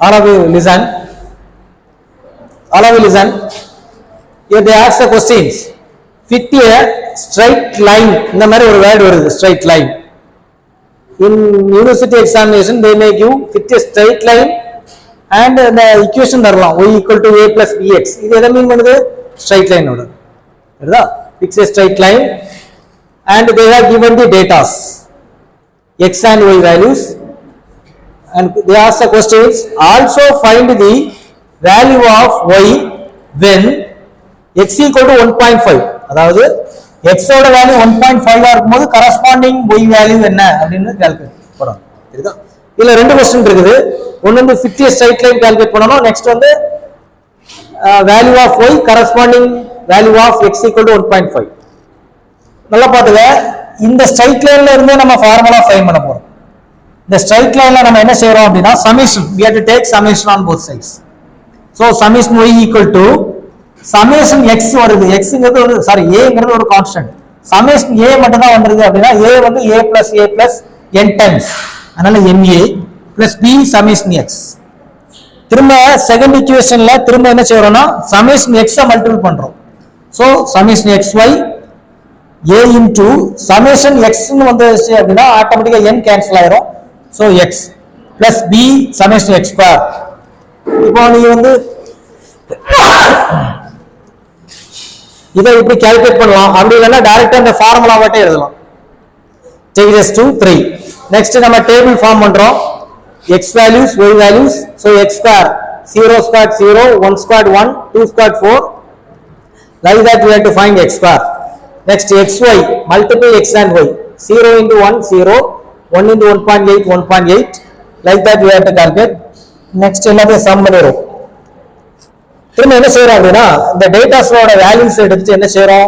All of you listen. All of you listen. Here they ask the questions. Fit a straight line. இந்த மாதிரி ஒரு word வருது, straight line. In university examination, they make you fit a straight line and the equation தரலாம் y equal to a plus bx. இது எதை மீன் பண்ணுது? Straight line ஓட. சரிதா? Fix a straight line and they have given the datas, x and y values, and they ask the questions. Also find the value of y when x equal to 1.5. அதாவது x ஓட value 1.5 இருக்கும்போது corresponding y value என்ன அப்படின்னு calculate பண்ணணும். சரிதா? இதுல ரெண்டு question இருக்குது. ஒன்னு வந்து 50 ஸ்ட்ரைட் லைன் கால்குலேட் பண்ணனும். நெக்ஸ்ட் வந்து value of y corresponding value of x equal to 1.5. நல்லா பாத்துங்க. இந்த ஸ்ட்ரைட் லைன்ல இருந்து நம்ம ஃபார்முலா ஃபைண்ட் பண்ண போறோம். இந்த ஸ்ட்ரைட் லைன்ல நம்ம என்ன செய்றோம் அப்படினா summation, we have to take summation on both sides. So summation y equal to summation x வருது. xங்கிறது ஒரு a ங்கிறது ஒரு கான்ஸ்டன்ட். summation a மட்டும் தான் வந்திருக்கு அப்படினா a வந்து a plus n times. அதனால na plus b summation x. திரும்ப செகண்ட் ஈக்குவேஷன்ல திரும்ப என்ன செய்றோம்னா summation x மல்டிபிள் பண்றோம். So summation xy a into summation x ன்னு வந்துச்சு அப்படினா ஆட்டோமேட்டிக்கா n கேன்சல் ஆயிரும். So x plus b summation x square. இப்போ நீங்க வந்து இதை இப்படி கால்குலேட் பண்ணலாம். அப்படி இல்லைன்னா டைரக்டா இந்த ஃபார்முலா மட்டும் எழுதலாம். take this to 3. நெக்ஸ்ட் நம்ம டேபிள் ஃபார்ம் பண்றோம். x values, y values. So x square 0 squared 0, 1 squared 1, 2 squared 4. Like that we have to find x square. Next xy multiply x and y. 0 into 1 0, 1 into 1.8 1.8. Like that we have to calculate. Next எல்லாத்தையும் some பண்ணிரோம். திரும்ப என்ன செய்றோம் அப்படினா இந்த டேட்டாஸோட values எடுத்து என்ன செய்றோம்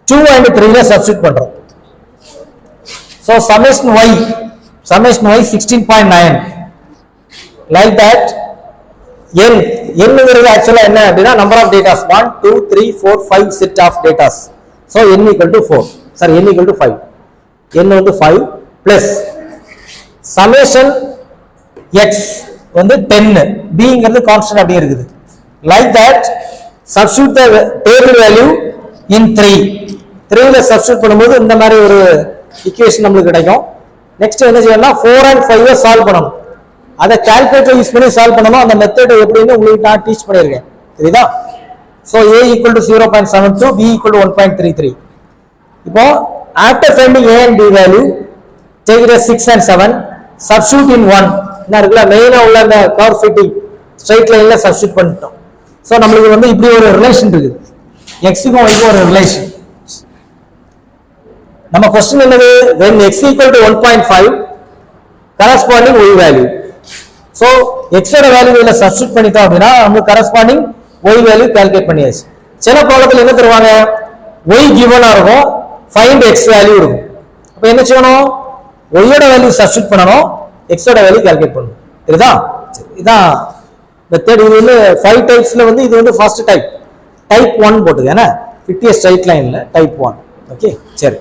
2 and 3 ல சப்ஸ்டிட்யூட் பண்றோம். So summation y 16.9. Like that n ங்கிறது एक्चुअली என்ன அப்படினா number of datas 1 2 3 4 5 set of datas. So n equal to 4. Sorry, n equal to 5. n வந்து 5 plus summation x வந்து 10. b ங்கிறது கான்ஸ்டன்ட் அப்படியே இருக்குது. Like that substitute the table value in 3. 3 ல substitute பண்ணும்போது இந்த மாதிரி ஒரு ஈக்குவேஷன் நமக்கு கிடைக்கும். நெக்ஸ்ட் என்ன செய்யணும்னா 4 and 5 சால்வ் பண்ணணும். அதை கால்குலேட்டர் யூஸ் பண்ணி சால்வ் பண்ணணும். அந்த மெத்தட் எப்படின்னு உங்களுக்கு நான் டீச் பண்ணியிருக்கேன். சரிதா? So a equal to 0.72, b equal to 1.33. இப்போ after finding a and b value, take it as 6 and 7, substitute in 1. என்ன இருக்குல்ல மெயினா உள்ள அந்த கர்வ் ஃபிட்டிங் ஸ்ட்ரைட் லைன்ல சப்ஸ்டிட்யூட் பண்ணிட்டோம். சோ நமக்கு வந்து இப்படி ஒரு ரிலேஷன் இருக்குது. x க்கும் y க்கும் ஒரு ரிலேஷன். நம்ம क्वेश्चन என்னது when x equal to 1.5 corresponding y value. So x ஓட வேல்யூல சப்ஸ்டிட்யூட் பண்ணிட்டோம் அப்படினா நமக்கு corresponding y வேல்யூ கால்குலேட் பண்ணியாச்சு. சில ப்ராப்ளத்துல என்ன தருவாங்க y given-ஆ இருக்கும், find x வேல்யூ இருக்கும். அப்ப என்ன செய்யணும் y ஓட வேல்யூ சப்ஸ்டிட்யூட் பண்ணனும், x ஓட வேல்யூ கால்குலேட் பண்ணனும். சரிதா? இதான் மெத்தட். இது வந்து 5 டைப்ஸ்ல வந்து இது வந்து ஃபர்ஸ்ட் டைப். டைப் 1 போட்டுங்க. என்ன 50 ஸ்ட்ரைட் லைன்ல டைப் 1. ஓகே சரி.